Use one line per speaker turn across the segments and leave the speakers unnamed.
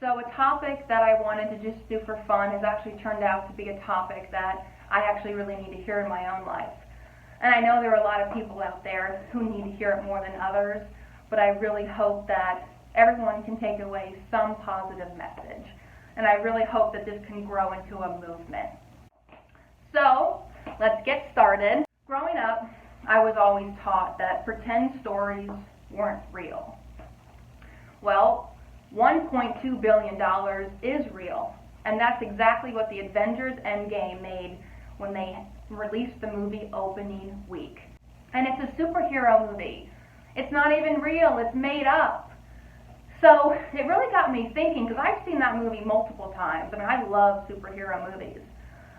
So a topic that I wanted to just do for fun has actually turned out to be a topic that I actually really need to hear in my own life. And I know there are a lot of people out there who need to hear it more than others, but I really hope that everyone can take away some positive message. And I really hope that this can grow into a movement. So, let's get started. Growing up, I was always taught that pretend stories weren't real. Well, $1.2 billion is real, and that's exactly what the Avengers Endgame made when they released the movie opening week. And it's a superhero movie. It's not even real, it's made up. So it really got me thinking, because I've seen that movie multiple times. I mean, I love superhero movies.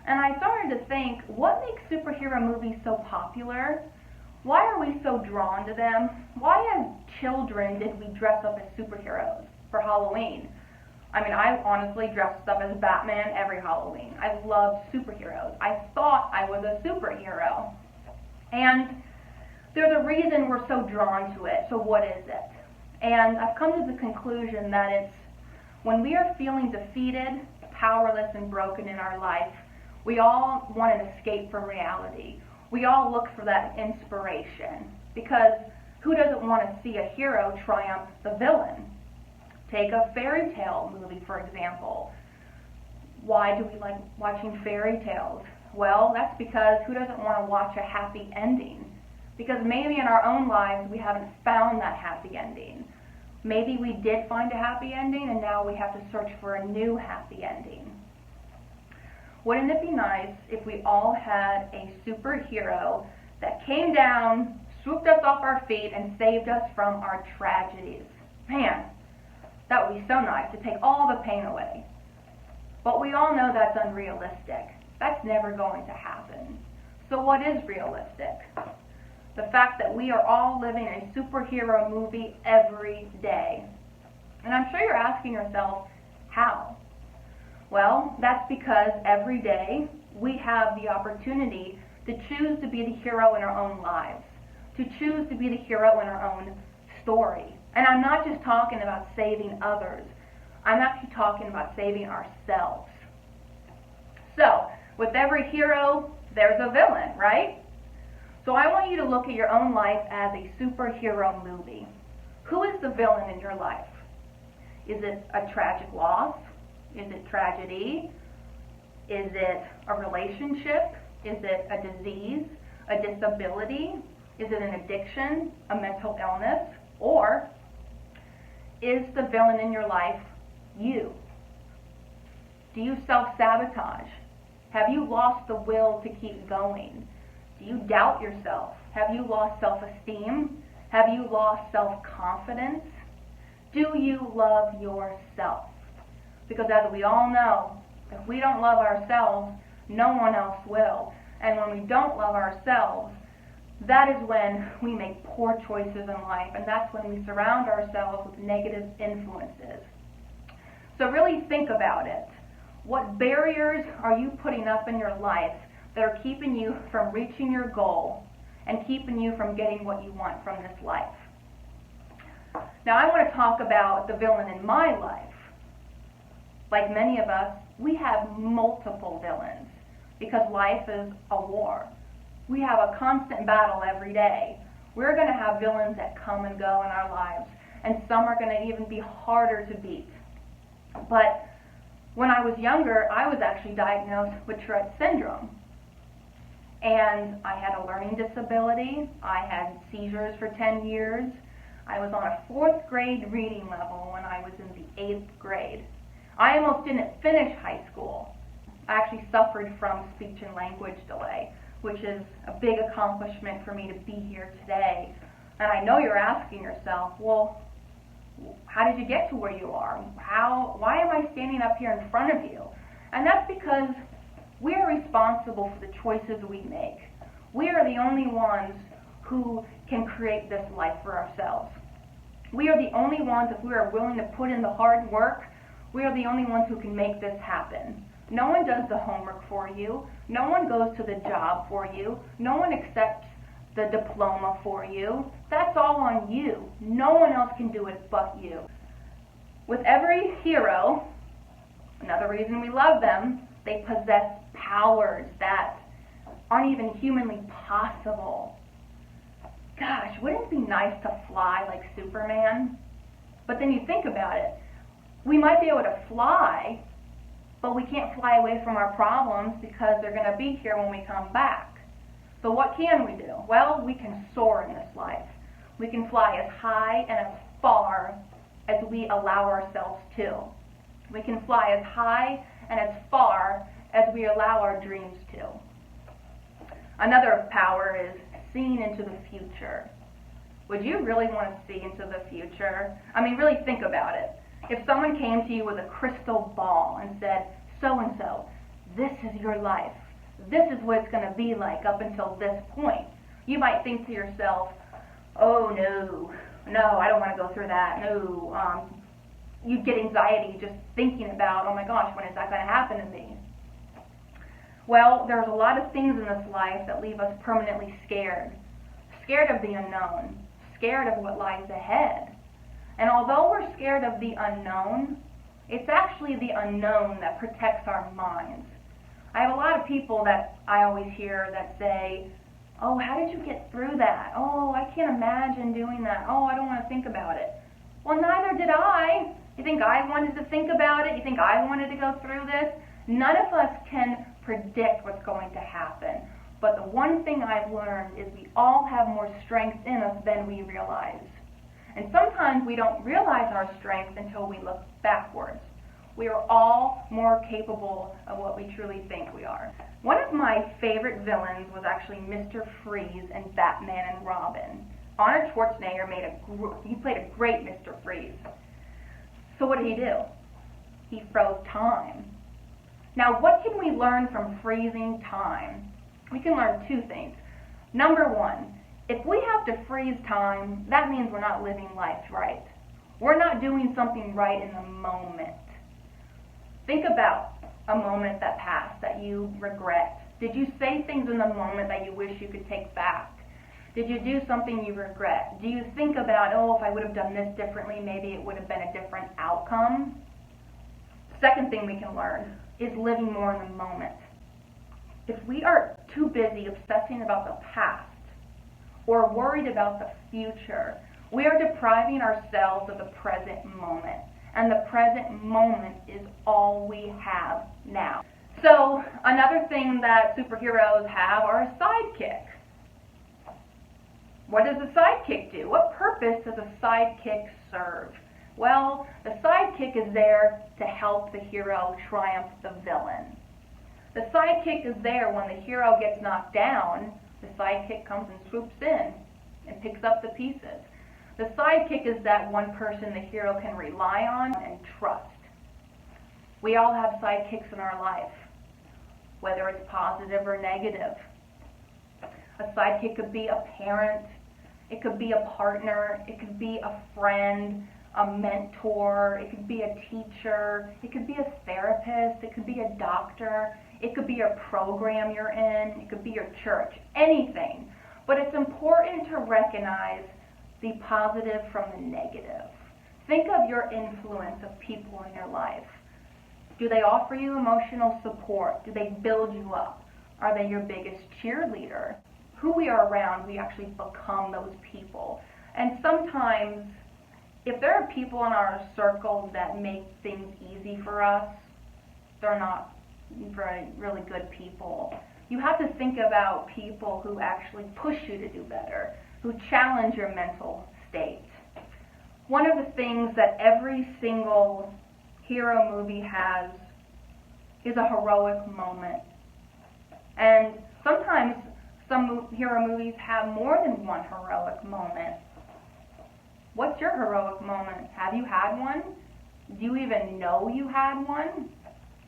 And I started to think, what makes superhero movies so popular? Why are we so drawn to them? Why as children did we dress up as superheroes for Halloween? I mean, I honestly dressed up as Batman every Halloween. I loved superheroes. I thought I was a superhero. And there's a reason we're so drawn to it. So what is it? And I've come to the conclusion that it's when we are feeling defeated, powerless, and broken in our life, we all want an escape from reality. We all look for that inspiration, because who doesn't want to see a hero triumph the villain? Take a fairy tale movie, for example. Why do we like watching fairy tales? Well, that's because who doesn't want to watch a happy ending? Because maybe in our own lives we haven't found that happy ending. Maybe we did find a happy ending and now we have to search for a new happy ending. Wouldn't it be nice if we all had a superhero that came down, swooped us off our feet, and saved us from our tragedies? Man, that would be so nice, to take all the pain away. But we all know that's unrealistic. That's never going to happen. So what is realistic? The fact that we are all living a superhero movie every day. And I'm sure you're asking yourself, how? Well, that's because every day we have the opportunity to choose to be the hero in our own lives, to choose to be the hero in our own story. And I'm not just talking about saving others. I'm actually talking about saving ourselves. So, with every hero, there's a villain, right? So I want you to look at your own life as a superhero movie. Who is the villain in your life? Is it a tragic loss? Is it tragedy? Is it a relationship? Is it a disease? A disability? Is it an addiction? A mental illness? Or is the villain in your life you? Do you self-sabotage? Have you lost the will to keep going? Do you doubt yourself? Have you lost self-esteem? Have you lost self-confidence? Do you love yourself? Because as we all know, if we don't love ourselves, no one else will. And when we don't love ourselves, that is when we make poor choices in life, and that's when we surround ourselves with negative influences. So really think about it. What barriers are you putting up in your life that are keeping you from reaching your goal and keeping you from getting what you want from this life? Now I want to talk about the villain in my life. Like many of us, we have multiple villains because life is a war. We have a constant battle every day. We're going to have villains that come and go in our lives, and some are going to even be harder to beat. But when I was younger, I was actually diagnosed with Tourette syndrome. And I had a learning disability. I had seizures for 10 years. I was on a 4th grade reading level when I was in the 8th grade. I almost didn't finish high school. I actually suffered from speech and language delay, which is a big accomplishment for me to be here today. And I know you're asking yourself, well, how did you get to where you are? Why am I standing up here in front of you? And that's because we are responsible for the choices we make. We are the only ones who can create this life for ourselves. We are the only ones, if we are willing to put in the hard work, we are the only ones who can make this happen. No one does the homework for you. No one goes to the job for you. No one accepts the diploma for you. That's all on you. No one else can do it but you. With every hero, another reason we love them, they possess powers that aren't even humanly possible. Gosh, wouldn't it be nice to fly like Superman? But then you think about it. We might be able to fly, but we can't fly away from our problems because they're going to be here when we come back. So what can we do? Well, we can soar in this life. We can fly as high and as far as we allow ourselves to. We can fly as high and as far as we allow our dreams to. Another power is seeing into the future. Would you really want to see into the future? I mean, really think about it. If someone came to you with a crystal ball and said, so-and-so, this is your life. This is what it's going to be like up until this point. You might think to yourself, oh no, I don't want to go through that. No, you'd get anxiety just thinking about, oh my gosh, when is that going to happen to me? Well, there's a lot of things in this life that leave us permanently scared. Scared of the unknown. Scared of what lies ahead. And although we're scared of the unknown, it's actually the unknown that protects our minds. I have a lot of people that I always hear that say, oh, how did you get through that? Oh, I can't imagine doing that. Oh, I don't want to think about it. Well, neither did I. You think I wanted to think about it? You think I wanted to go through this? None of us can predict what's going to happen. But the one thing I've learned is we all have more strength in us than we realize. And sometimes we don't realize our strength until we look backwards. We are all more capable of what we truly think we are. One of my favorite villains was actually Mr. Freeze in Batman and Robin. Arnold Schwarzenegger played a great Mr. Freeze. So what did he do? He froze time. Now, what can we learn from freezing time? We can learn two things. Number one, if we have to freeze time, that means we're not living life right. We're not doing something right in the moment. Think about a moment that passed that you regret. Did you say things in the moment that you wish you could take back? Did you do something you regret? Do you think about, oh, if I would have done this differently, maybe it would have been a different outcome? Second thing we can learn is living more in the moment. If we are too busy obsessing about the past or worried about the future, we are depriving ourselves of the present moment. And the present moment is all we have now. So another thing that superheroes have are a sidekick. What does a sidekick do? What purpose does a sidekick serve? Well, the sidekick is there to help the hero triumph the villain. The sidekick is there when the hero gets knocked down. The sidekick comes and swoops in and picks up the pieces. The sidekick is that one person the hero can rely on and trust. We all have sidekicks in our life, whether it's positive or negative. A sidekick could be a parent, it could be a partner, it could be a friend, a mentor, it could be a teacher, it could be a therapist, it could be a doctor, it could be a program you're in, it could be your church, anything. But it's important to recognize the positive from the negative. Think of your influence of people in your life. Do they offer you emotional support? Do they build you up? Are they your biggest cheerleader? Who we are around, we actually become those people. And sometimes, if there are people in our circle that make things easy for us, they're not very really good people. You have to think about people who actually push you to do better, who challenge your mental state. One of the things that every single hero movie has is a heroic moment. And sometimes some hero movies have more than one heroic moment. What's your heroic moment? Have you had one? Do you even know you had one?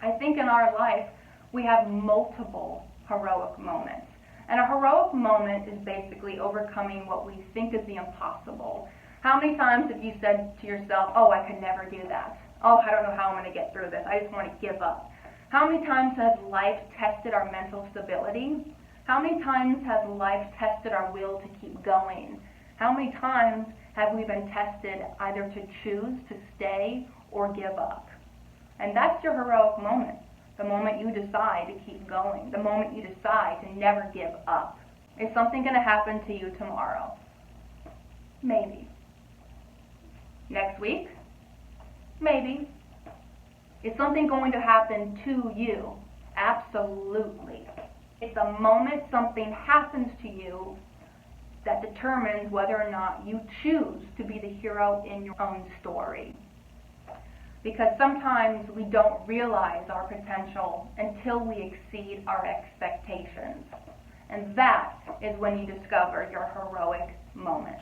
I think in our life we have multiple heroic moments. And a heroic moment is basically overcoming what we think is the impossible. How many times have you said to yourself, oh, I could never do that. Oh, I don't know how I'm going to get through this. I just want to give up. How many times has life tested our mental stability? How many times has life tested our will to keep going? How many times have we been tested either to choose to stay or give up. And that's your heroic moment. The moment you decide to keep going. The moment you decide to never give up. Is something going to happen to you tomorrow? Maybe. Next week? Maybe. Is something going to happen to you? Absolutely. It's the moment something happens to you that determines whether or not you choose to be the hero in your own story. Because sometimes we don't realize our potential until we exceed our expectations. And that is when you discover your heroic moment.